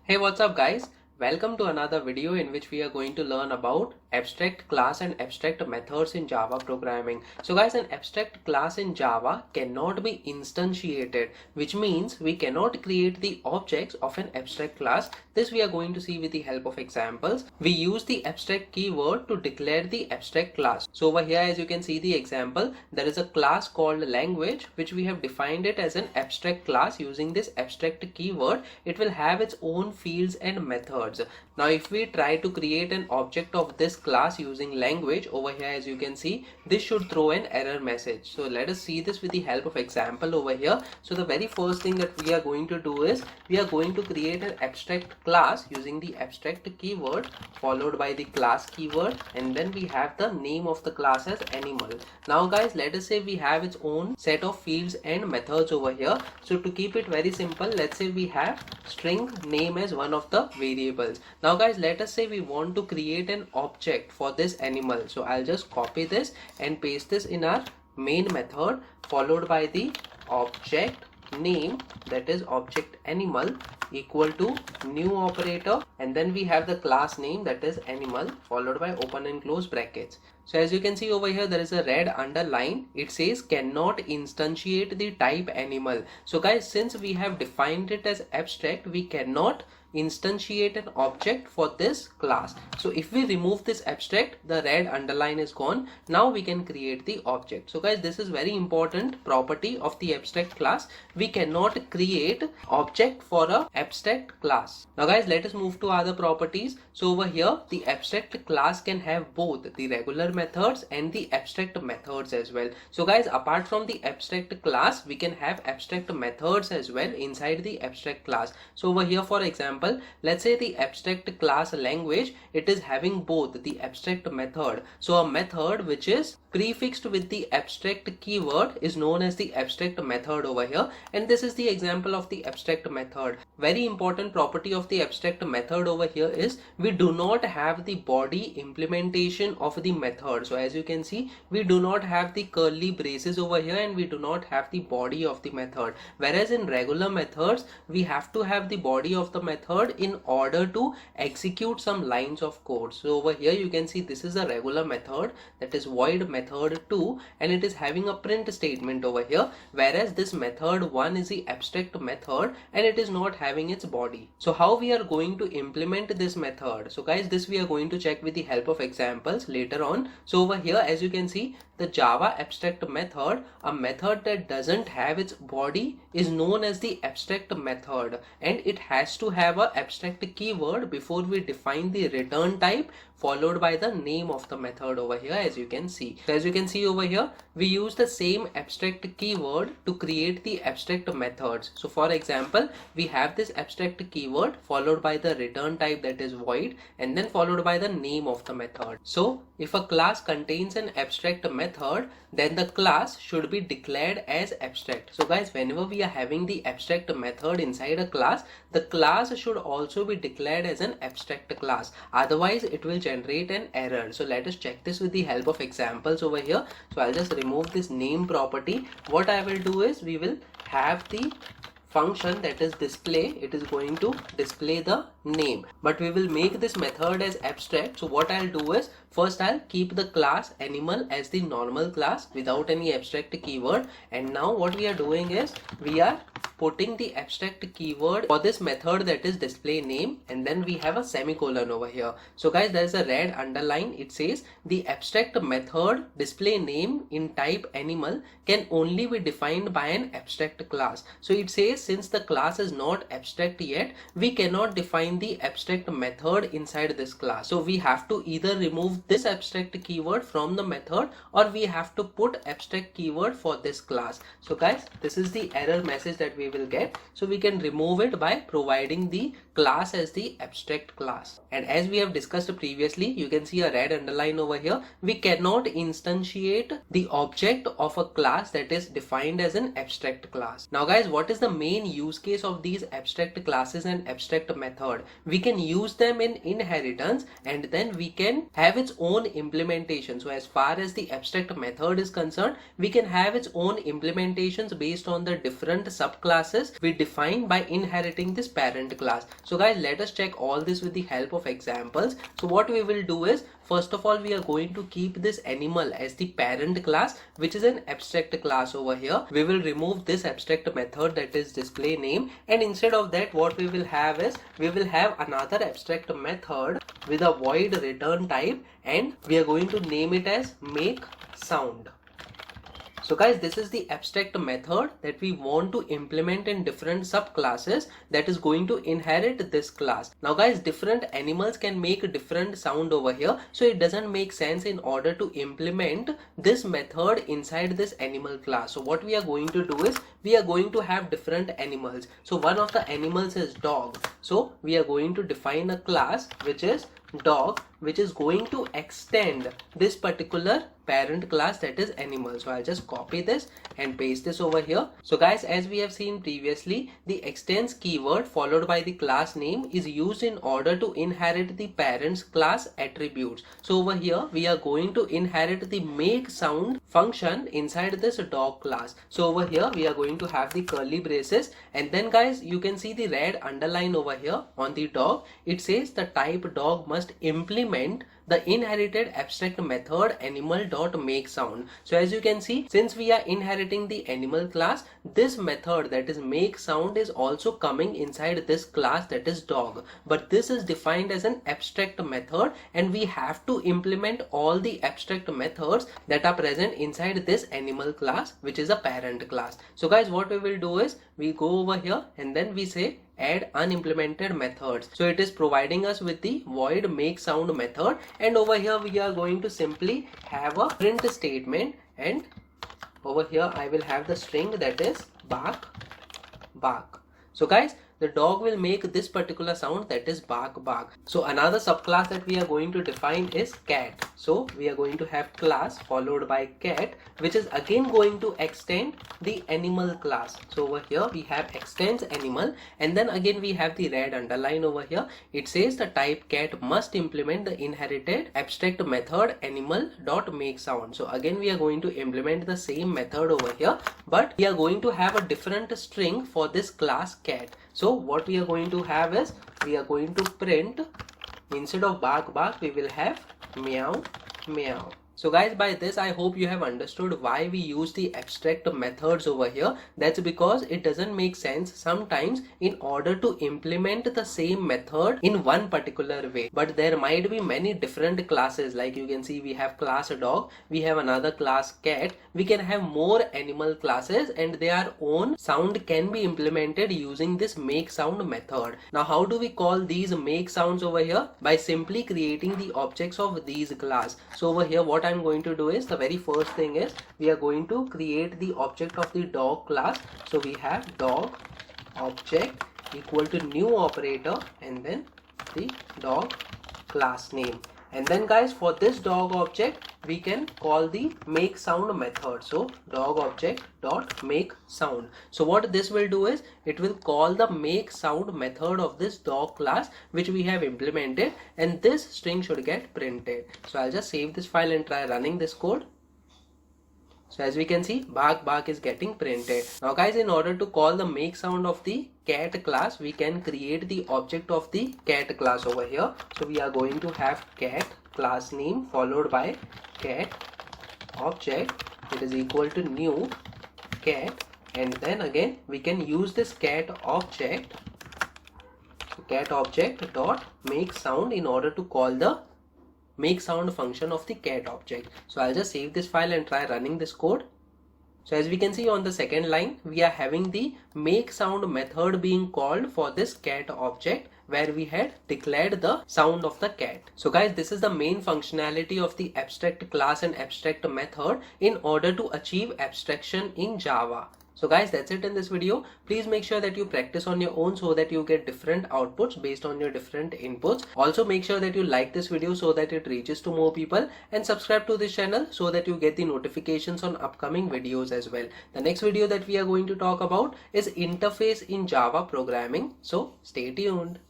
Hey, what's up guys? Welcome to another video in which we are going to learn about abstract class and abstract methods in Java programming. So guys, an abstract class in Java cannot be instantiated, which means we cannot create the objects of an abstract class. This we are going to see with the help of examples. We use the abstract keyword to declare the abstract class. So over here, as you can see the example, there is a class called language, which we have defined it as an abstract class using this abstract keyword. It will have its own fields and methods. Now if we try to create an object of this class using language, over here as you can see, this should throw an error message. So let us see this with the help of example over here. So the very first thing that we are going to do is we are going to create an abstract class using the abstract keyword followed by the class keyword, and then we have the name of the class as animal. Now guys, let us say we have its own set of fields and methods over here. So to keep it very simple, let's say we have string name as one of the variables. Now guys, let us say we want to create an object for this animal. So I'll just copy this and paste this in our main method followed by the object name, that is object animal, equal to new operator, and then we have the class name, that is animal, followed by open and close brackets. So as you can see over here, there is a red underline. It says cannot instantiate the type animal. So guys, since we have defined it as abstract, we cannot instantiate an object for this class. So if we remove this abstract, the red underline is gone. Now we can create the object. So guys, this is very important property of the abstract class. We cannot create object for a abstract class. Now guys, let us move to other properties. So over here, the abstract class can have both the regular methods and the abstract methods as well. So guys, apart from the abstract class, we can have abstract methods as well inside the abstract class. So over here, for example, let's say the abstract class language, it is having both the abstract method. So a method which is prefixed with the abstract keyword is known as the abstract method over here, and this is the example of the abstract method. Very important property of the abstract method over here is we do not have the body implementation of the method. So as you can see, we do not have the curly braces over here and we do not have the body of the method, whereas in regular methods we have to have the body of the method in order to execute some lines of code. So over here you can see this is a regular method, that is void method 2, and it is having a print statement over here, whereas this method 1 is the abstract method and it is not having its body. So how we are going to implement this method? So guys, this we are going to check with the help of examples later on. So over here, as you can see, the Java abstract method, a method that doesn't have its body, is known as the abstract method, and it has to have a abstract keyword before we define the return type followed by the name of the method over here, as you can see. So as you can see over here, we use the same abstract keyword to create the abstract methods. So for example, we have this abstract keyword followed by the return type, that is void, and then followed by the name of the method. So if a class contains an abstract method, then the class should be declared as abstract. So guys, whenever we are having the abstract method inside a class, the class should also be declared as an abstract class. Otherwise it will generate an error. So let us check this with the help of examples over here. So I'll just remove this name property. What I will do is we will have the function, that is display. It is going to display the name, but we will make this method as abstract. So what I'll do is first I'll keep the class animal as the normal class without any abstract keyword, and now what we are doing is we are putting the abstract keyword for this method, that is display name, and then we have a semicolon over here. So guys, there is a red underline. It says the abstract method display name in type animal can only be defined by an abstract class. So it says since the class is not abstract yet, we cannot define the abstract method inside this class. So we have to either remove this abstract keyword from the method or we have to put abstract keyword for this class. So guys, this is the error message that we will get. So we can remove it by providing the class as the abstract class. And as we have discussed previously, you can see a red underline over here. We cannot instantiate the object of a class that is defined as an abstract class. Now guys, what is the main use case of these abstract classes and abstract method? We can use them in inheritance and then we can have its own implementation. So as far as the abstract method is concerned, we can have its own implementations based on the different subclasses we define by inheriting this parent class. So guys, let us check all this with the help of examples. So what we will do is, first of all, we are going to keep this animal as the parent class, which is an abstract class over here. We will remove this abstract method, that is display name, and instead of that, what we will have is, we will have another abstract method with a void return type, and we are going to name it as make sound. So guys, this is the abstract method that we want to implement in different subclasses that is going to inherit this class. Now guys, different animals can make different sound over here, so it doesn't make sense in order to implement this method inside this animal class. So what we are going to do is, we are going to have different animals. So one of the animals is dog. So we are going to define a class which is dog, which is going to extend this particular parent class, that is animal. So I'll just copy this and paste this over here. So guys, as we have seen previously, the extends keyword followed by the class name is used in order to inherit the parent's class attributes. So over here we are going to inherit the make sound function inside this dog class. So over here we are going to have the curly braces, and then guys, you can see the red underline over here on the dog. It says the type dog must implement the inherited abstract method animal.makeSound. So as you can see, since we are inheriting the animal class, this method, that is make sound, is also coming inside this class, that is dog. But this is defined as an abstract method, and we have to implement all the abstract methods that are present inside this animal class, which is a parent class. So guys, what we will do is, we go over here and then we say add unimplemented methods. So it is providing us with the void make sound method, and over here we are going to simply have a print statement, and over here I will have the string that is bark bark. So guys, the dog will make this particular sound, that is bark bark. So another subclass that we are going to define is cat. So we are going to have class followed by cat, which is again going to extend the animal class. So over here we have extends animal, and then again we have the red underline over here. It says the type cat must implement the inherited abstract method animal.makeSound. So again we are going to implement the same method over here, but we are going to have a different string for this class cat. So what we are going to have is, we are going to print, instead of bark bark, we will have meow meow. So guys, by this I hope you have understood why we use the abstract methods over here. That's because it doesn't make sense sometimes in order to implement the same method in one particular way. But there might be many different classes, like you can see we have class dog, we have another class cat, we can have more animal classes, and their own sound can be implemented using this make sound method. Now how do we call these make sounds over here? By simply creating the objects of these class. So over here what I'm going to do is, the very first thing is, we are going to create the object of the dog class. So we have dog object equal to new operator, and then the dog class name. And then guys, for this dog object we can call the make sound method. So dog object dot make sound. So what this will do is, it will call the make sound method of this dog class which we have implemented, and this string should get printed. So I'll just save this file and try running this code. So as we can see, bark bark is getting printed. Now guys, in order to call the make sound of the cat class, we can create the object of the cat class over here. So we are going to have cat class name followed by cat object, it is equal to new cat, and then again we can use this cat object dot make sound in order to call the make sound function of the cat object. So I'll just save this file and try running this code. So as we can see on the second line, we are having the make sound method being called for this cat object, where we had declared the sound of the cat. So guys, this is the main functionality of the abstract class and abstract method in order to achieve abstraction in Java. So guys, that's it in this video. Please make sure that you practice on your own so that you get different outputs based on your different inputs. Also make sure that you like this video so that it reaches to more people, and subscribe to this channel so that you get the notifications on upcoming videos as well. The next video that we are going to talk about is interface in Java programming. So stay tuned.